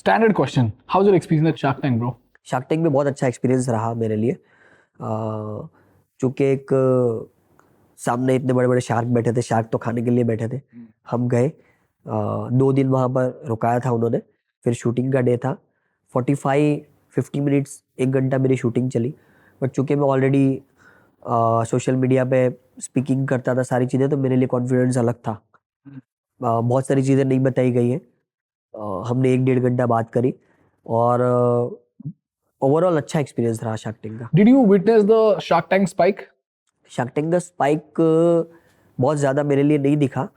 Standard question. How's your experience at Shark Tank, bro? Shark tank में बहुत अच्छा experience रहा मेरे लिए। चूँकि एक सामने इतने बड़े बड़े शार्क बैठे थे, शार्क तो खाने के लिए बैठे थे। हम गए, 2 दिन वहाँ पर रुकाया था उन्होंने। फिर शूटिंग का डे था, 45-50 मिनट्स, 1 घंटा मेरी शूटिंग चली। बट चूँकि मैं ऑलरेडी सोशल मीडिया पे स्पीकिंग करता था सारी चीज़ें, तो मेरे लिए कॉन्फिडेंस अलग था। बहुत सारी चीज़ें नहीं बताई गई हैं। हमने 1-1.5 घंटा बात करी और ओवरऑल अच्छा एक्सपीरियंस रहा शार्क टैंक का। Did you witness the Shark Tank spike? Shark tank का स्पाइक बहुत ज़्यादा मेरे लिए नहीं दिखा।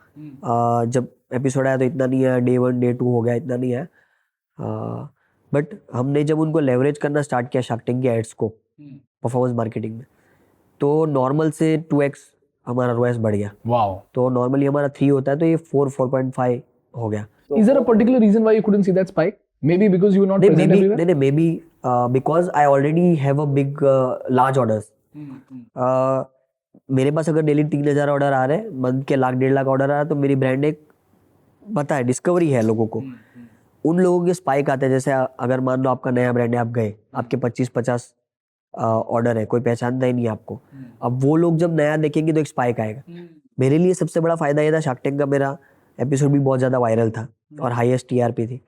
जब एपिसोड आया तो इतना नहीं है, डे 1 डे 2 हो गया, इतना नहीं है। बट हमने जब उनको लेवरेज करना स्टार्ट किया शार्क टैंक के एड्स को परफॉर्मेंस मार्केटिंग में, तो नॉर्मल से 2x हमारा रोएस बढ़ गया। Wow. तो नॉर्मली हमारा 3 होता है, तो ये 4.5 हो गया। Is there a particular reason why you couldn't see that spike? Maybe because you were not present everywhere? नहीं, maybe because I already have a big large orders. मेरे पास अगर डेली 3,000 ऑर्डर आ रहे हैं, मंथ के 1,00,000-1.5 लाख ऑर्डर आ रहा है, तो मेरी ब्रांड एक पता है, डिस्कवरी है लोगों को। उन लोगों के स्पाइक आते हैं, जैसे अगर मान लो आपका नया ब्रांड है, आप गए, आपके 25-50 ऑर्डर है, कोई पहचानता ही नहीं है आपको। अब वो लोग जब नया देखेंगे तो एक स्पाइक आएगा। मेरे लिए सबसे बड़ा फायदा ये था, शार्क टैंक का मेरा एपिसोड भी बहुत ज़्यादा वायरल था और हाईएस्ट टीआरपी थी।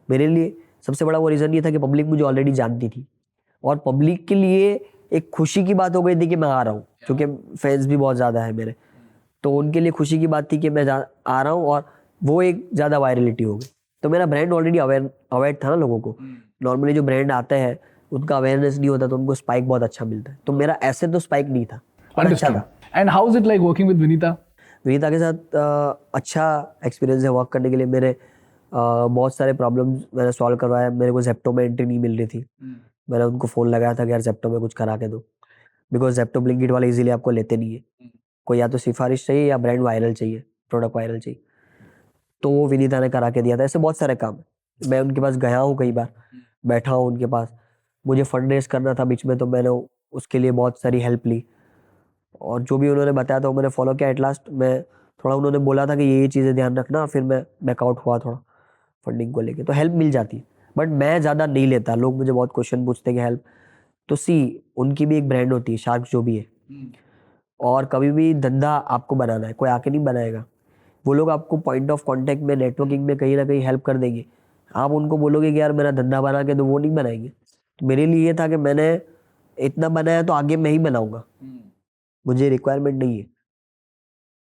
मेरे लिए सबसे बड़ा वो रीज़न ये था कि पब्लिक मुझे ऑलरेडी जानती थी, और पब्लिक के लिए एक खुशी की बात हो गई थी कि मैं आ रहा हूँ, क्योंकि फैंस भी बहुत ज़्यादा है मेरे। तो उनके लिए खुशी की बात थी कि मैं आ रहा हूँ, और वो एक ज़्यादा वायरलिटी हो गई। तो मेरा ब्रांड ऑलरेडी अवेयर था ना लोगों को। नॉर्मली जो ब्रांड आते हैं उनका अवेयरनेस नहीं होता, तो उनको स्पाइक बहुत अच्छा मिलता है। तो मेरा ऐसे तो स्पाइक नहीं था, पर अच्छा था। And how is it like working with Vinita? Vinita के साथ अच्छा एक्सपीरियंस है वर्क करने के लिए। मेरे बहुत सारे प्रॉब्लम्स मैंने सॉल्व करवाया। मेरे को जेप्टो में एंट्री नहीं मिल रही थी, मैंने उनको फ़ोन लगाया था कि यार जेप्टो में कुछ करा के दो, बिकॉज जेप्टो ब्लिंकिट वाले इजीली आपको लेते नहीं है। कोई या तो सिफारिश चाहिए या ब्रांड वायरल चाहिए, प्रोडक्ट वायरल चाहिए, तो वो विनीता ने करा के दिया था। ऐसे बहुत सारे काम है। मैं उनके पास गया हूँ कई बार, बैठा हूँ उनके पास। मुझे फंड रेज करना था बीच में, तो मैंने उसके लिए बहुत सारी हेल्प ली, और जो भी उन्होंने बताया था वो मैंने फॉलो किया। एट लास्ट मैं थोड़ा, उन्होंने बोला था कि ये चीज़ें ध्यान रखना, फिर मैं बैकआउट हुआ थोड़ा फंडिंग को लेके, तो हेल्प मिल जाती है। बट मैं ज़्यादा नहीं लेता। लोग मुझे बहुत क्वेश्चन पूछते हैं कि हेल्प, तो उनकी भी एक ब्रांड होती है शार्क जो भी है, और कभी भी धंधा आपको बनाना है, कोई आके नहीं बनाएगा। वो लोग आपको पॉइंट ऑफ कांटेक्ट में, नेटवर्किंग में कहीं ना कहीं हेल्प कर देंगे। आप उनको बोलोगे कि यार मेरा धंधा बना के, तो वो नहीं बनाएंगे। तो मेरे लिए ये था कि मैंने इतना बनाया तो आगे मैं ही बनाऊंगा, मुझे रिक्वायरमेंट नहीं है,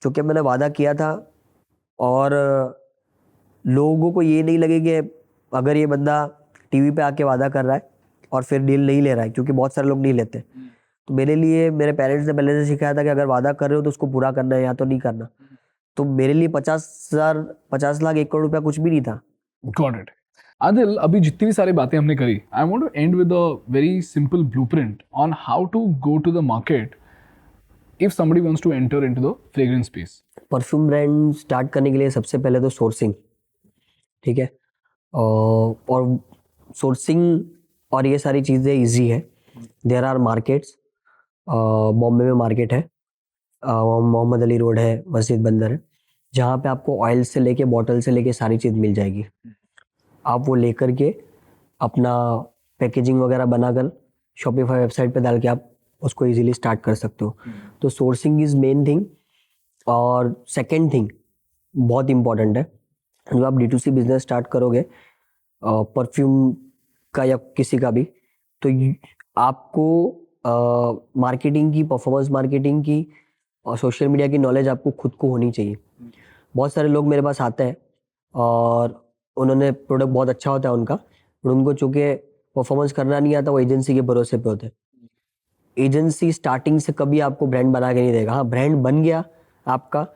क्योंकि मैंने वादा किया था। और लोगों को ये नहीं लगे कि अगर ये बंदा टीवी पे आके वादा कर रहा है और फिर डील नहीं ले रहा है, क्योंकि बहुत सारे लोग नहीं लेते। तो मेरे लिए मेरे पेरेंट्स ने पहले से सिखाया था कि अगर वादा कर रहे हो तो उसको पूरा करना है, या तो नहीं करना। तो मेरे लिए 50,000, 50 लाख, 1 करोड़ रुपया कुछ भी नहीं था। Got it. Adil, अभी जितनी भी सारी बातें हमने करी, I want to end with a very simple blueprint on how to go to the market if somebody wants to enter into the fragrance space. Perfume brand start करने के लिए सबसे पहले तो सोर्सिंग, ठीक है। और सोर्सिंग और ये सारी चीज़ें इजी है। देयर आर मार्केट्स, बॉम्बे में मार्केट है, मोहम्मद अली रोड है, मस्जिद बंदर है, जहाँ पे आपको ऑयल से लेके, बॉटल से लेके सारी चीज़ मिल जाएगी। आप वो लेकर के अपना पैकेजिंग वगैरह बनाकर शॉपिफाई वेबसाइट पे डाल के आप उसको इजीली स्टार्ट कर सकते हो। तो सोर्सिंग इज़ मेन थिंग। और सेकेंड थिंग बहुत इंपॉर्टेंट है, जब आप D2C बिजनेस स्टार्ट करोगे परफ्यूम का या किसी का भी, तो आपको मार्केटिंग की, परफॉर्मेंस मार्केटिंग की और सोशल मीडिया की नॉलेज आपको खुद को होनी चाहिए। बहुत सारे लोग मेरे पास आते हैं और उन्होंने प्रोडक्ट बहुत अच्छा होता है उनका, पर उनको चूँकि परफॉर्मेंस करना नहीं आता, वो एजेंसी के भरोसे पे होते हैं। एजेंसी स्टार्टिंग से कभी आपको ब्रांड बना के नहीं देगा। हाँ, ब्रांड बन गया आपका,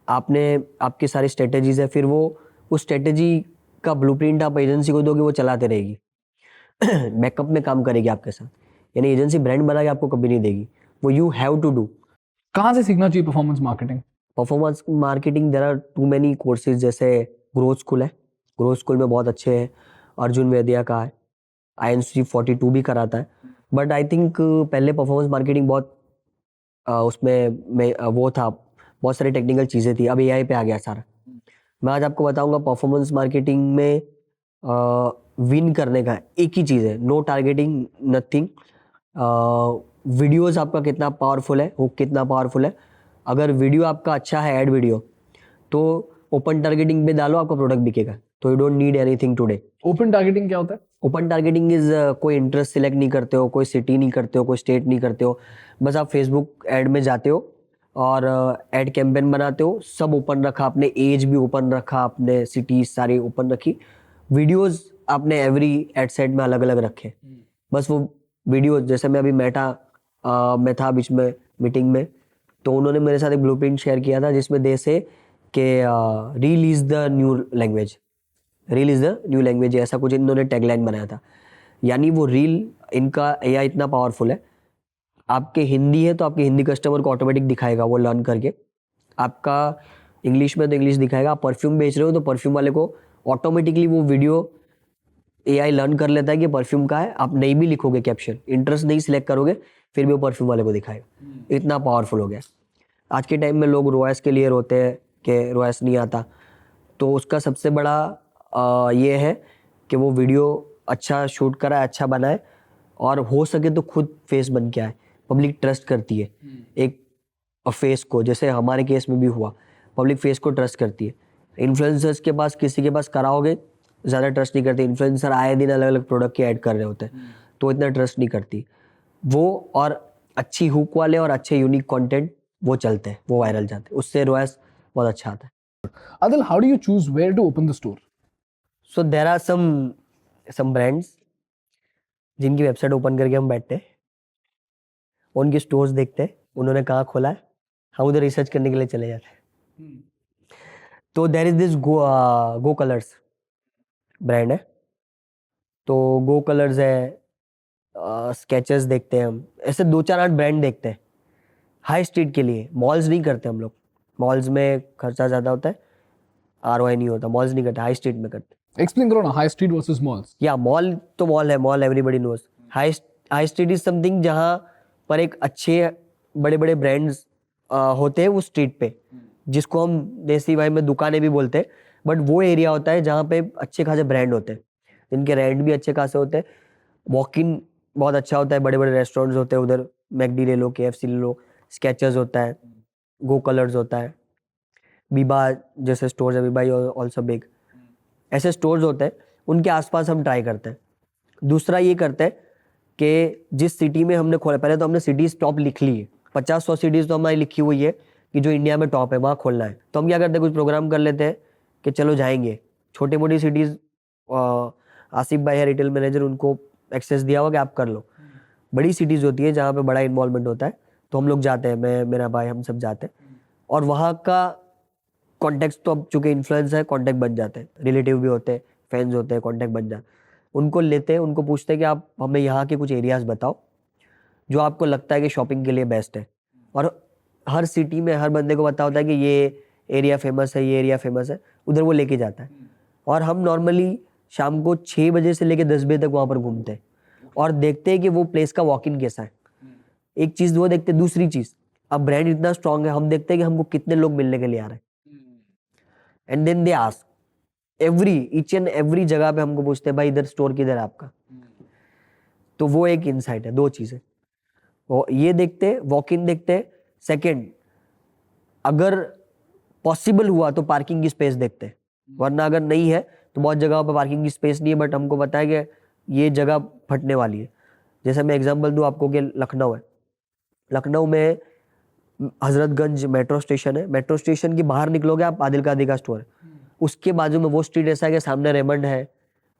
आपने आपकी सारी स्ट्रेटेजीज है, फिर वो उस स्ट्रेटेजी का ब्लूप्रिंट आप एजेंसी को दोगे, वो चलाते रहेगी, बैकअप में काम करेगी आपके साथ। यानी एजेंसी ब्रांड बना के आपको कभी नहीं देगी, वो यू हैव टू डू। कहाँ से सीखना चाहिए performance marketing? Performance marketing there are too many courses, जैसे ग्रोथ स्कूल है, ग्रोथ स्कूल में बहुत अच्छे हैं, अर्जुन वैद्या का है, INC42 भी कराता है। बट आई थिंक पहले परफॉर्मेंस मार्केटिंग बहुत उसमें वो था, बहुत सारी टेक्निकल चीज़ें थी, अब AI पे आ गया सारा। मैं आज आपको बताऊंगा परफॉर्मेंस मार्केटिंग में विन करने का एक ही चीज़ है, नो टारगेटिंग नथिंग। वीडियोस आपका कितना पावरफुल है, हुक कितना पावरफुल है। अगर वीडियो आपका अच्छा है, ऐड वीडियो, तो ओपन टारगेटिंग पे डालो, आपका प्रोडक्ट बिकेगा। तो you don't need anything today. Open targeting क्या होता है? ओपन टारगेटिंग इज कोई इंटरेस्ट सिलेक्ट नहीं करते हो, कोई सिटी नहीं करते हो, कोई स्टेट नहीं करते हो, बस आप फेसबुक ऐड में जाते हो और ऐड कैंपेन बनाते हो। सब ओपन रखा आपने, एज भी ओपन रखा आपने, सिटीज सारी ओपन रखी, वीडियोस आपने एवरी एड सेट में अलग अलग रखे। बस वो वीडियो, जैसे मैं अभी मैं था बीच में मीटिंग में, तो उन्होंने मेरे साथ एक ब्लूप्रिंट शेयर किया था जिसमें दे से कि reel is the new language, reel is the new language, ऐसा कुछ इन्होंने टैगलाइन बनाया था। यानी वो रील, इनका एआई इतना पावरफुल है, आपके हिंदी है तो आपके हिंदी कस्टमर को ऑटोमेटिक दिखाएगा वो लर्न करके, आपका इंग्लिश में तो इंग्लिश दिखाएगा, आप परफ्यूम बेच रहे हो तो परफ्यूम वाले को ऑटोमेटिकली वो वीडियो एआई लर्न कर लेता है कि परफ्यूम का है। आप नहीं भी लिखोगे कैप्शन, इंटरेस्ट नहीं सिलेक्ट करोगे, फिर भी वो परफ्यूम वाले को दिखाएगा। इतना पावरफुल हो गया। आज के टाइम में लोग रोएस के लिए रोते हैं कि रोएस नहीं आता, तो उसका सबसे बड़ा ये है कि वो वीडियो अच्छा शूट कराए, अच्छा बनाए, और हो सके तो खुद फेस बन के आए। पब्लिक ट्रस्ट करती है एक फेस को, जैसे हमारे केस में भी हुआ, पब्लिक फेस को ट्रस्ट करती है। इन्फ्लुएंसर्स के पास, किसी के पास कराओगे ज़्यादा ट्रस्ट नहीं करते। इन्फ्लुएंसर आए दिन अलग अलग प्रोडक्ट के ऐड कर रहे होते हैं, तो इतना ट्रस्ट नहीं करती वो। और अच्छी हुक वाले और अच्छे यूनिक कंटेंट वो चलते हैं, वो वायरल जाते हैं, उससे रोएस बहुत अच्छा आता है। Adil, how do you choose where to open the store? So there are some brands जिनकी वेबसाइट ओपन करके हम बैठते हैं, उनके स्टोर्स देखते हैं, उन्होंने कहाँ खोला है, हम उधर रिसर्च करने के लिए चले जाते हैं। तो there is this go colours brand है, तो गो कलर्स है, स्केचेस देखते हैं हम, ऐसे 2-4-8 ब्रांड देखते हैं हाई स्ट्रीट के लिए। मॉल्स नहीं करते हम लोग, मॉल्स में खर्चा ज़्यादा होता है, आरओआई नहीं होता, मॉल्स नहीं करते, हाई स्ट्रीट में करते। Explain करो ना, high street versus malls. या मॉल तो मॉल है, mall everybody knows. High street is something जहाँ पर एक अच्छे बड़े बड़े ब्रांड्स होते हैं वो स्ट्रीट पे, जिसको हम देसी भाई में दुकानें भी बोलते हैं, बट वो एरिया होता है जहाँ पे अच्छे खासे ब्रांड होते हैं, जिनके रेंट भी अच्छे खासे होते हैं, वॉक इन बहुत अच्छा होता है, बड़े बड़े रेस्टोरेंट्स होते हैं उधर, मैकडी ले लो, केएफसी ले लो, स्केचर्स होता है, गो कलर्स होता है, बीबा जैसे स्टोर्स है, बीबा ऑल्सो बिग, ऐसे स्टोर्स होते हैं, उनके आसपास हम ट्राई करते हैं। दूसरा ये करते हैं कि जिस सिटी में हमने खोला, पहले तो हमने सिटीज़ टॉप लिख ली है, 50-100 सिटीज़ तो हमारी लिखी हुई है कि जो इंडिया में टॉप है वहाँ खोलना है। तो हम क्या करते हैं, कुछ प्रोग्राम कर लेते हैं कि चलो जाएंगे छोटी मोटी सिटीज़। आसिफ भाई है रिटेल मैनेजर, उनको एक्सेस दिया हुआ कि आप कर लो। बड़ी सिटीज़ होती है जहाँ पे बड़ा इन्वॉल्वमेंट होता है, तो हम लोग जाते हैं, मैं, मेरा भाई, हम सब जाते हैं, और वहाँ का कॉन्टेक्ट तो अब चूंकि इन्फ्लुएंस है, कॉन्टेक्ट बन जाते हैं, रिलेटिव भी होते हैं, फैंस होते हैं, कॉन्टेक्ट बन जाते हैं। उनको लेते हैं, उनको पूछते हैं कि आप हमें यहाँ के कुछ एरियाज़ बताओ जो आपको लगता है कि शॉपिंग के लिए बेस्ट है। और हर सिटी में हर बंदे को पता होता है कि ये एरिया फेमस है, ये एरिया फेमस है, उधर वो लेके जाता है। और हम नॉर्मली शाम को 6 बजे से लेके 10 बजे तक वहाँ पर घूमते हैं और देखते हैं कि वो प्लेस का वॉक इन कैसा है। एक चीज़ वो देखते हैं, दूसरी चीज़, अब ब्रांड इतना स्ट्रांग है, हम देखते हैं कि हमको कितने लोग मिलने के लिए आ रहे हैं, and then they ask each and every जगह पे हमको पूछते हैं भाई इधर स्टोर किधर है आपका। तो वो एक इनसाइट है, 2 चीजें, वो ये देखते हैं, वॉक इन देखते हैं। सेकंड, अगर पॉसिबल हुआ तो पार्किंग की स्पेस देखते हैं, वरना अगर नहीं है तो बहुत जगहों पर पार्किंग की स्पेस नहीं है, बट हमको पता है कि ये जगह फटने वाली है। जैसे मैं एग्जांपल दूं आपको कि लखनऊ है, लखनऊ में हजरतगंज मेट्रो स्टेशन है, मेट्रो स्टेशन के बाहर निकलोगे आप, आदिल कादी का स्टोर है, उसके बाजू में वो स्ट्रीट ऐसा है कि सामने रेमंड है,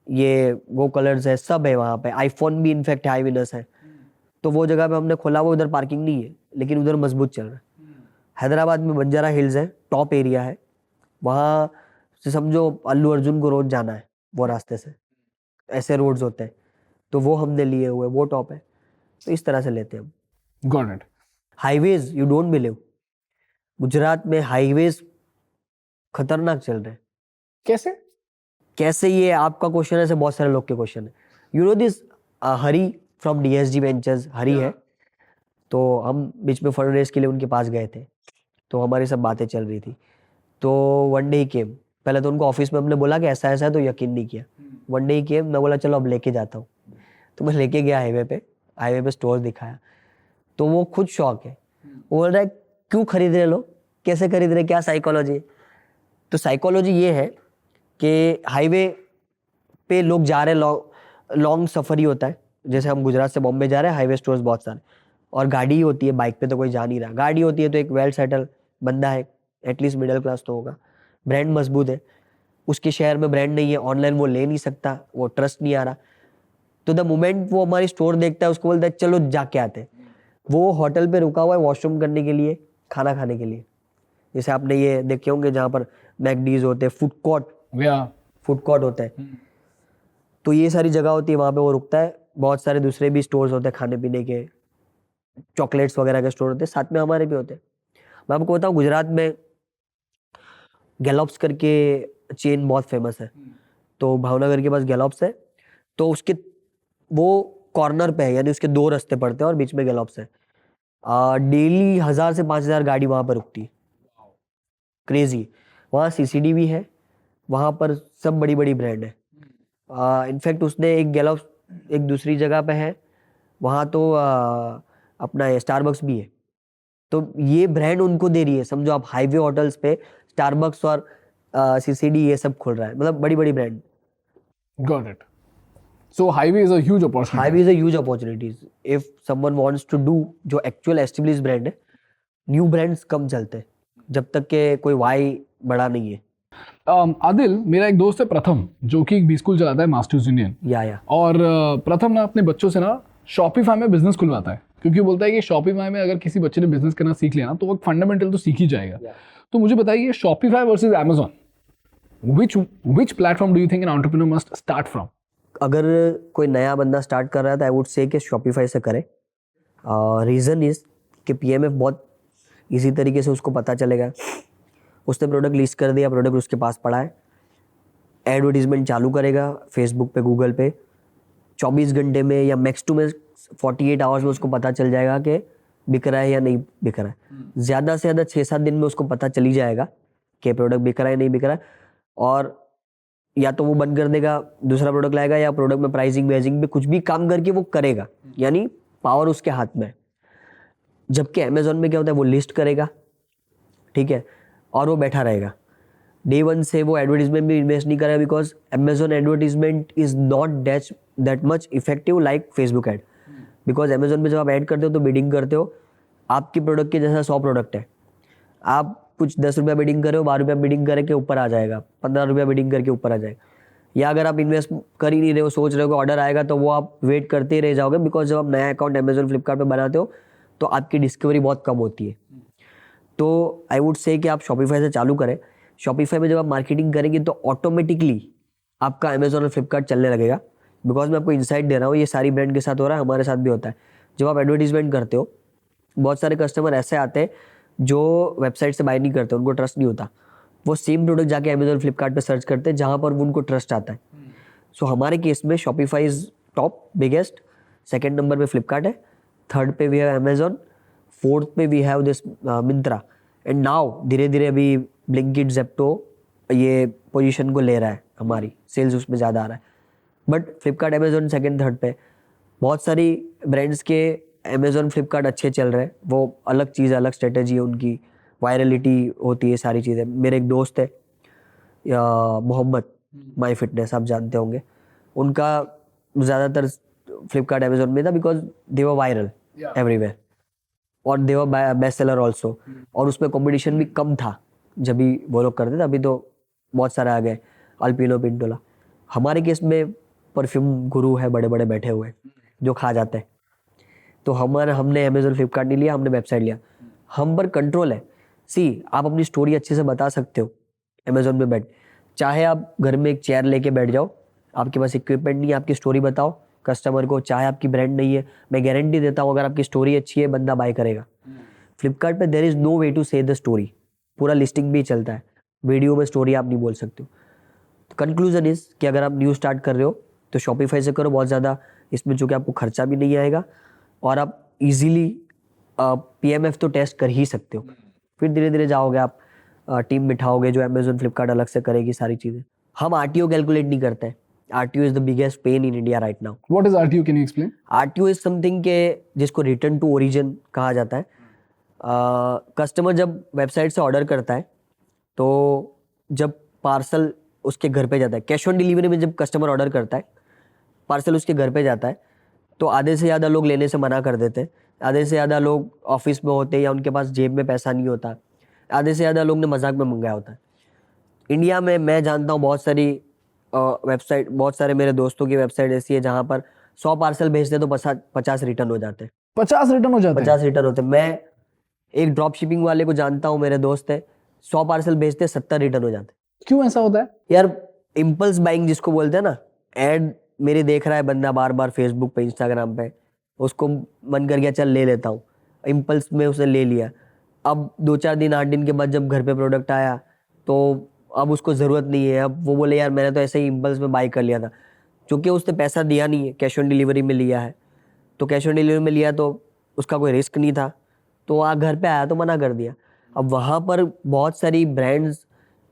ये गो कलर्स है, सब है वहाँ पे, आईफोन भी इनफैक्ट हाई विनर्स है। तो वो जगह पे हमने खोला, वो उधर पार्किंग नहीं है, लेकिन उधर मजबूत चल रहा है। हैदराबाद में बंजारा हिल्स है, टॉप एरिया है, वहाँ से समझो अल्लू अर्जुन को रोज जाना है वो रास्ते से, ऐसे रोड्स होते हैं, तो वो हमने लिए हुए, वो टॉप है। तो इस तरह से लेते हैं हम। Got it. Highways, you don't believe, Gujarat में हाईवेज खतरनाक चल रहे हैं। कैसे? कैसे, ये आपका क्वेश्चन है, ऐसे बहुत सारे लोग के क्वेश्चन है। You know this Hari from DSG ventures, Hari है, तो हम बीच में फंड रेज के लिए उनके पास गए थे, तो हमारी सब बातें चल रही थी। तो वन डे ही केम, पहले तो उनको ऑफिस में हमने बोला कि ऐसा ऐसा है, तो यकीन नहीं किया। वन डे ही किए, मैं बोला चलो अब लेके जाता हूँ। तो मैं लेके गया हाईवे पे स्टोर दिखाया, तो वो खुद शौक है। वो बोल रहा है क्यों खरीद रहे लोग, कैसे खरीद रहे, क्या साइकोलॉजी है? तो साइकोलॉजी ये है कि हाईवे पे लोग जा रहे, लॉन्ग सफर ही होता है। जैसे हम गुजरात से बॉम्बे जा रहे हैं, हाईवे स्टोर्स बहुत सारे, और गाड़ी ही होती है, बाइक पे तो कोई जा नहीं रहा। गाड़ी होती है तो एक वेल सेटल बंदा है, एटलीस्ट मिडिल क्लास तो होगा, ब्रांड मजबूत है, उसके शहर में ब्रांड नहीं है, ऑनलाइन वो ले नहीं सकता, वो ट्रस्ट नहीं आ रहा, तो द मोमेंट वो हमारी स्टोर देखता है उसको बोलता है चलो जाके आते हैं। वो होटल पे रुका हुआ है वॉशरूम करने के लिए, खाना खाने के लिए। जैसे आपने ये देखे होंगे जहाँ पर मैकडीज होते हैं, फूड कोर्ट होता है, तो ये सारी जगह होती है, वहाँ पे वो रुकता है। बहुत सारे दूसरे भी स्टोर्स होते हैं खाने पीने के, चॉकलेट्स वगैरह के स्टोर होते हैं, साथ में हमारे भी होते हैं। मैं आपको बताऊँ, गुजरात में गैलॉप्स करके चेन बहुत फेमस है। तो भावनगर के पास गैलॉप्स है, तो उसके वो कॉर्नर पे है, यानी उसके 2 रास्ते पड़ते हैं और बीच में गैलॉप्स है। डेली 1000 से 5000 गाड़ी वहाँ पर रुकती है, क्रेजी। वहाँ सीसीडी भी है, वहाँ पर सब बड़ी बड़ी ब्रांड है। इनफैक्ट उसने एक गैलॉप्स एक दूसरी जगह पे है, वहाँ तो अपना स्टारबक्स भी है। तो ये ब्रांड उनको दे रही है, समझो आप, हाईवे होटल्स पे स्टारबक्स और सीसीडी ये सब खुल रहा है, मतलब बड़ी बड़ी brand. Got it. So highway is a huge opportunity. Highway is a huge opportunities if someone wants to do जो एक्चुअल एस्टेब्लिश ब्रांड है। न्यू ब्रांड्स कम चलते हैं जब तक के कोई वाई बड़ा नहीं है। आदिल, मेरा एक दोस्त है प्रथम, जो कि एक बी स्कूल चलाता है, मास्टर्स यूनियन। या और प्रथम ना अपने बच्चों से ना शॉपिफाई में बिजनेस खुलवाता है, क्योंकि वो बोलता है कि शॉपिफाई में अगर किसी बच्चे ने बिजनेस करना सीख लिया ना, तो वो फंडामेंटल तो सीख ही जाएगा। तो मुझे बताइए, Shopify versus Amazon, which platform do you think an entrepreneur must start from? अगर कोई नया बंदा स्टार्ट कर रहा है तो आई वुड से कि शॉपिफाई से करे। रीज़न इज़ कि पीएमएफ बहुत इजी तरीके से उसको पता चलेगा। उसने प्रोडक्ट लिस्ट कर दिया, प्रोडक्ट उसके पास पड़ा है, एडवर्टीजमेंट चालू करेगा फेसबुक पे, गूगल पे, 24 घंटे में या मैक्स टू मैक्स 48 आवर्स में उसको पता चल जाएगा कि बिक रहा है या नहीं बिक रहा है। ज़्यादा से ज़्यादा 6-7 दिन में उसको पता चल ही जाएगा कि प्रोडक्ट बिक रहा है नहीं बिक रहा है, और या तो वो बंद कर देगा, दूसरा प्रोडक्ट लाएगा, या प्रोडक्ट में प्राइसिंग वेजिंग पे कुछ भी काम करके वो करेगा, यानी पावर उसके हाथ में है। जबकि अमेजोन में क्या होता है, वो लिस्ट करेगा, ठीक है, और वो बैठा रहेगा। डे 1 से वो एडवर्टीजमेंट भी इन्वेस्ट नहीं करेगा, because Amazon advertisement is not that much effective like Facebook ad. Because Amazon में जब आप ऐड करते हो तो बिडिंग करते हो, आपकी प्रोडक्ट के जैसा 100 प्रोडक्ट है, आप कुछ 10 रुपया बिडिंग करे हो, 12 रुपया बिडिंग करके ऊपर आ जाएगा, 15 रुपया बिडिंग करके ऊपर आ जाएगा। या अगर आप इन्वेस्ट कर ही नहीं रहे हो, सोच रहे हो कि ऑर्डर आएगा, तो वो आप वेट करते ही रह जाओगे, बिकॉज जब आप नया अकाउंट अमेजोन फ्लिपकार्ट पे बनाते हो तो आपकी डिस्कवरी बहुत कम होती है। तो आई वुड से कि आप शॉपिफाई से चालू करें। शॉपिफाई में जब आप मार्केटिंग करेंगे तो ऑटोमेटिकली आपका अमेजोन और फ्लिपकार्ट चलने लगेगा। बिकॉज मैं आपको इंसाइट दे रहा हूँ, ये सारी ब्रांड के साथ हो रहा है, हमारे साथ भी होता है। जब आप एडवर्टीजमेंट करते हो, बहुत सारे कस्टमर ऐसे आते हैं जो वेबसाइट से बाय नहीं करते, उनको ट्रस्ट नहीं होता, वो सेम प्रोडक्ट जाके अमेजोन फ्लिपकार्ट पे सर्च करते हैं जहाँ पर उनको ट्रस्ट आता है। सो हमारे केस में Shopify is top biggest, second number पे फ्लिपकार्ट है, थर्ड पे वी हैव अमेजोन, फोर्थ पे we have this Myntra, and now धीरे धीरे अभी ब्लिंकिट, ज़ेप्टो ये पोजीशन को ले रहा है, हमारी सेल्स उसमें ज़्यादा आ रहा है। But Flipkart Amazon second third पे। बहुत सारी ब्रांड्स के अमेजोन फ्लिपकार्ट अच्छे चल रहे हैं, वो अलग चीज़, अलग स्ट्रेटेजी है उनकी, वायरलिटी होती है, सारी चीज़ें। मेरे एक दोस्त है मोहम्मद, माई फिटनेस आप जानते होंगे, उनका ज़्यादातर फ्लिपकार्ट अमेजोन में था, because they were viral everywhere, और दे वर बेस्ट सेलर ऑल्सो, और उसमें कंपटीशन भी कम था जब भी वो लोग करते थे। अभी तो बहुत सारे आ गए, अल्पिनो, पिंटोला। हमारे केस में परफ्यूम गुरु है, बड़े बड़े बैठे हुए जो खा जाते हैं। तो हमने अमेजोन फ्लिपकार्ट नहीं लिया, हमने वेबसाइट लिया। हम पर कंट्रोल है। सी, आप अपनी स्टोरी अच्छे से बता सकते हो अमेजोन में बैठ, चाहे आप घर में एक चेयर लेके बैठ जाओ, आपके पास इक्विपमेंट नहीं है, आपकी स्टोरी बताओ कस्टमर को, चाहे आपकी ब्रांड नहीं है, मैं गारंटी देता हूँ अगर आपकी स्टोरी अच्छी है बंदा बाय करेगा। फ्लिपकार्ट पे there is no way to say the story, पूरा लिस्टिंग भी चलता है, वीडियो में स्टोरी आप नहीं बोल सकते हो। तो कंक्लूजन इज कि अगर आप न्यू स्टार्ट कर रहे हो तो शॉपिफाई से करो, बहुत ज़्यादा इसमें जो कि आपको खर्चा भी नहीं आएगा, और आप इजीली पीएमएफ तो टेस्ट कर ही सकते हो। फिर धीरे धीरे जाओगे आप टीम बिठाओगे जो अमेजोन फ्लिपकार्ट अलग से करेगी सारी चीज़ें। हम आरटीओ कैलकुलेट नहीं करते हैं। RTO is the biggest pain in India right now. What is RTO? Can you explain? RTO is something के जिसको रिटर्न टू ओरिजिन कहा जाता है। कस्टमर जब वेबसाइट से ऑर्डर करता है तो जब पार्सल उसके घर पे जाता है, कैश ऑन डिलीवरी में जब कस्टमर ऑर्डर करता है पार्सल उसके घर पे जाता है तो आधे से ज़्यादा लोग लेने से मना कर देते हैं। आधे से ज़्यादा लोग ऑफिस में होते हैं या उनके पास जेब में पैसा नहीं होता। आधे से ज़्यादा लोग ने मजाक में मंगाया होता है। इंडिया में मैं जानता हूँ बहुत सारी वेबसाइट, बहुत सारे मेरे दोस्तों की वेबसाइट ऐसी है जहाँ पर 100 पार्सल भेजते तो 50 रिटर्न हो जाते हैं। 50 रिटर्न हो जाते हैं? 50 रिटर्न होते हैं। मैं एक ड्रॉप शिपिंग वाले को जानता हूँ, मेरे दोस्त है, 100 पार्सल भेजते 70 रिटर्न हो जाते हैं। क्यों ऐसा होता है? यार इम्पल्स बाइंग जिसको बोलते हैं ना, ऐड मेरे देख रहा है बंदा बार बार फेसबुक पे, इंस्टाग्राम पे, उसको मन कर गया चल ले लेता हूँ, इम्पल्स में उसने ले लिया। अब 2-4 दिन 8 दिन के बाद जब घर पे प्रोडक्ट आया तो अब उसको ज़रूरत नहीं है। अब वो बोले यार मैंने तो ऐसे ही इम्पल्स में बाई कर लिया था, क्योंकि उसने पैसा दिया नहीं है, कैश ऑन डिलीवरी में लिया है। तो कैश ऑन डिलीवरी में लिया तो उसका कोई रिस्क नहीं था, तो घर पे आया तो मना कर दिया। अब वहाँ पर बहुत सारी ब्रांड्स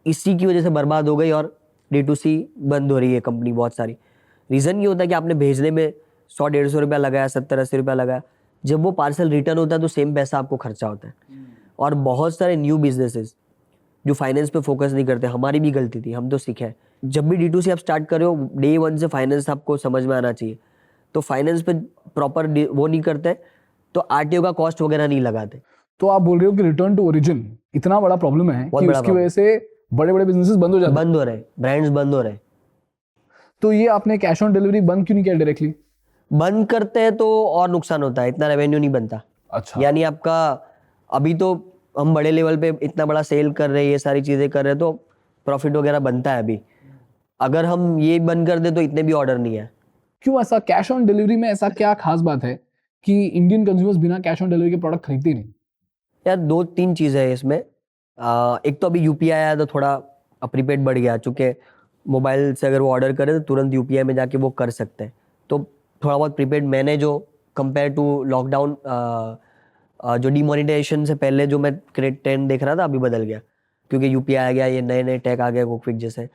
इसी की वजह से बर्बाद हो गई और D2C बंद हो रही है कंपनी बहुत सारी। रीज़न ये होता है कि आपने भेजने में 100-150 रुपया लगाया, 70-80 रुपया लगाया, जब वो पार्सल रिटर्न होता है तो सेम पैसा आपको खर्चा होता है। और बहुत सारे न्यू बिजनेसेस जो फाइनेंस पे फोकस नहीं करते, हमारी भी गलती थी, हम तो सीखे हैं। जब भी D2C आप स्टार्ट कर रहे हो, डे 1 से फाइनेंस आपको समझ में आना चाहिए। तो फाइनेंस पे प्रॉपर वो नहीं करते तो आरटीओ का कॉस्ट वगैरह नहीं लगाते। तो आप बोल रहे हो कि रिटर्न टू ओरिजिन इतना बड़ा प्रॉब्लम है कि बड़ा उसकी वजह से बड़े बड़े बिजनेसेस बंद हो जाते हैं। बंद हो रहे, ब्रांड्स बंद हो रहे। तो ये आपने कैश ऑन डिलीवरी बंद क्यों नहीं किया डायरेक्टली? बंद करते हैं तो और नुकसान होता है, इतना रेवेन्यू नहीं बनता। अच्छा। यानी आपका अभी तो हम बड़े लेवल पे इतना बड़ा सेल कर रहे हैं, ये सारी चीज़ें कर रहे हैं तो प्रॉफिट वगैरह बनता है अभी। अगर हम ये बंद कर दे तो इतने भी ऑर्डर नहीं है। क्यों ऐसा? कैश ऑन डिलीवरी में ऐसा क्या खास बात है कि इंडियन कंज्यूमर्स बिना कैश ऑन डिलीवरी के प्रोडक्ट खरीदते ही नहीं? यार 2-3 चीज़ें है इसमें। एक तो अभी यूपीआई आया तो थोड़ा प्रीपेड बढ़ गया, चूँकि मोबाइल से अगर वो ऑर्डर करे तो तुरंत यूपीआई में जाके वो कर सकते हैं, तो थोड़ा बहुत प्रीपेड मैंने जो कंपेयर टू लॉकडाउन जो डिमोनेटाइजेशन से पहले जो मैं ट्रेंड देख रहा था अभी बदल गया, क्योंकि यूपीआई आ गया, ये नए नए टैग आ गए क्विक जैसे,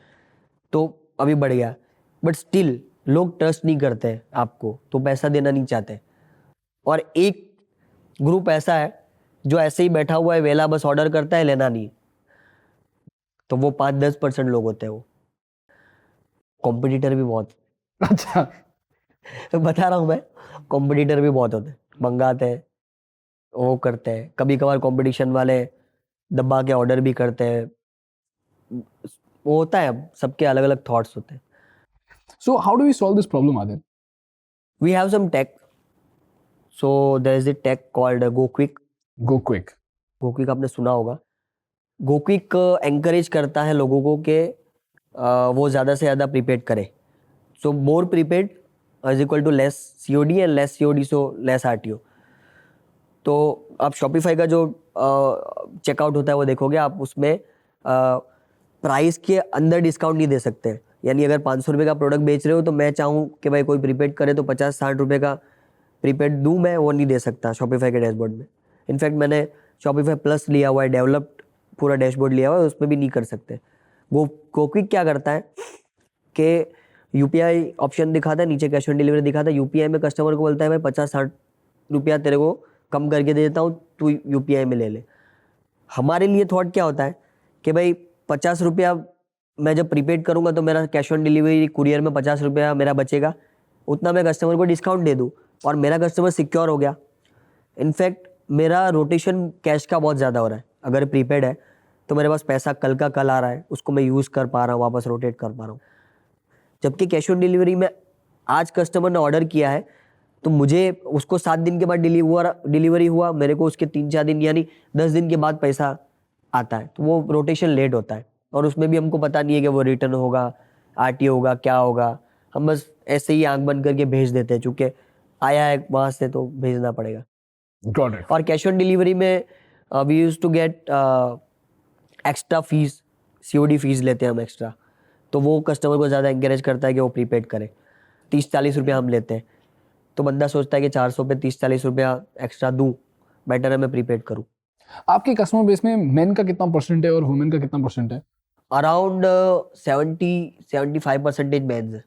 तो अभी बढ़ गया। बट स्टिल लोग ट्रस्ट नहीं करते हैं आपको, तो पैसा देना नहीं चाहते। और एक ग्रुप ऐसा है जो ऐसे ही बैठा हुआ है वेला, बस ऑर्डर करता है, लेना नहीं। तो वो 5-10% लोग होते हैं। वो कॉम्पिटिटर भी बहुत अच्छा। बता रहा हूँ मैं, कॉम्पिटिटर भी बहुत होते हैं, मंगाते हैं, वो करते हैं। कभी कभार कंपटीशन वाले दबा के ऑर्डर भी करते हैं। वो होता है, अब सबके अलग अलग थॉट्स होते हैं। So how do we solve this problem, Adil? We have some tech. So there is a tech called GoQuick. Go quick. GoQuick आपने सुना होगा। GoQuick एंकरेज करता है लोगों को कि वो ज़्यादा से ज़्यादा प्रीपेड करे। So more prepaid is equal to less COD and less COD so less RTO। तो आप शॉपिफाई का जो चेकआउट होता है वो देखोगे, आप उसमें प्राइस के अंदर डिस्काउंट नहीं दे सकते। यानी अगर 500 रुपये का प्रोडक्ट बेच रहे हो तो मैं चाहूँ कि भाई कोई प्रीपेड करे तो 50-60 रुपये का प्रीपेड दूँ, मैं वो नहीं दे सकता शॉपिफाई के डैशबोर्ड में। इनफैक्ट मैंने शॉपिफाई प्लस लिया हुआ है, डेवलप्ड पूरा डैशबोर्ड लिया हुआ है, उसमें भी नहीं कर सकते। GoQuick क्या करता है कि UPI ऑप्शन दिखाता है, नीचे कैश ऑन डिलीवरी दिखाता है। UPI में कस्टमर को बोलता है भाई 50-60 रुपया तेरे को कम करके दे देता हूँ, तू UPI में ले ले। हमारे लिए थॉट क्या होता है कि भाई 50 रुपया मैं जब प्रीपेड करूँगा तो मेरा कैश ऑन डिलीवरी कुरियर में 50 रुपया मेरा बचेगा, उतना मैं कस्टमर को डिस्काउंट दे दूँ और मेरा कस्टमर सिक्योर हो गया। इनफैक्ट मेरा रोटेशन कैश का बहुत ज़्यादा हो रहा है। अगर प्रीपेड है तो मेरे पास पैसा कल का कल आ रहा है, उसको मैं यूज़ कर पा रहा हूँ, वापस रोटेट कर पा रहा हूँ। जबकि कैश ऑन डिलीवरी में आज कस्टमर ने ऑर्डर किया है तो मुझे उसको 7 दिन के बाद डिलीवरी हुआ, मेरे को उसके 3-4 दिन यानी 10 दिन के बाद पैसा आता है। तो वो रोटेशन लेट होता है और उसमें भी हमको पता नहीं है कि वो रिटर्न होगा, RTO होगा, क्या होगा। हम बस ऐसे ही आंख बंद करके भेज देते हैं, चूँकि आया है वहाँ से तो भेजना पड़ेगा। Got it. और कैश ऑन डिलीवरी में we use to get extra fees, COD fees लेते हैं हम एक्स्ट्रा, तो वो कस्टमर को ज़्यादा इंकरेज करता है कि वो प्रीपेड करे। 30-40 रुपया हम लेते हैं, तो बंदा सोचता है कि 400 पे 30-40 रुपया एक्स्ट्रा दूँ, बेटर है मैं प्रीपेड करूँ। आपके कस्टमर बेस में मेन का कितना परसेंट है और वुमेन का कितना परसेंट है? अराउंड 70-75% मेंस है,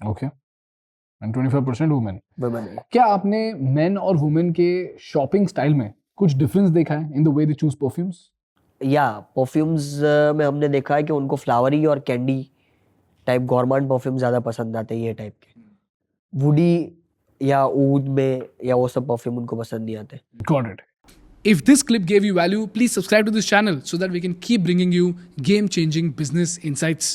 ओके, एंड 25% वुमेन. वुमेन है। क्या आपने मेन और वुमेन के शॉपिंग स्टाइल में कुछ डिफरेंस देखा है in the way they choose perfumes? या परफ्यूम्स में हमने देखा है कि उनको फ्लावरी और कैंडी टाइप गॉर्मेंट परफ्यूम ज़्यादा पसंद आते हैं, ये टाइप के। वुडी या ऊद में या वो सब परफ्यूम उनको पसंद नहीं आते। Got it. If this clip gave you value, please subscribe to this channel so that we can keep bringing you game changing business insights.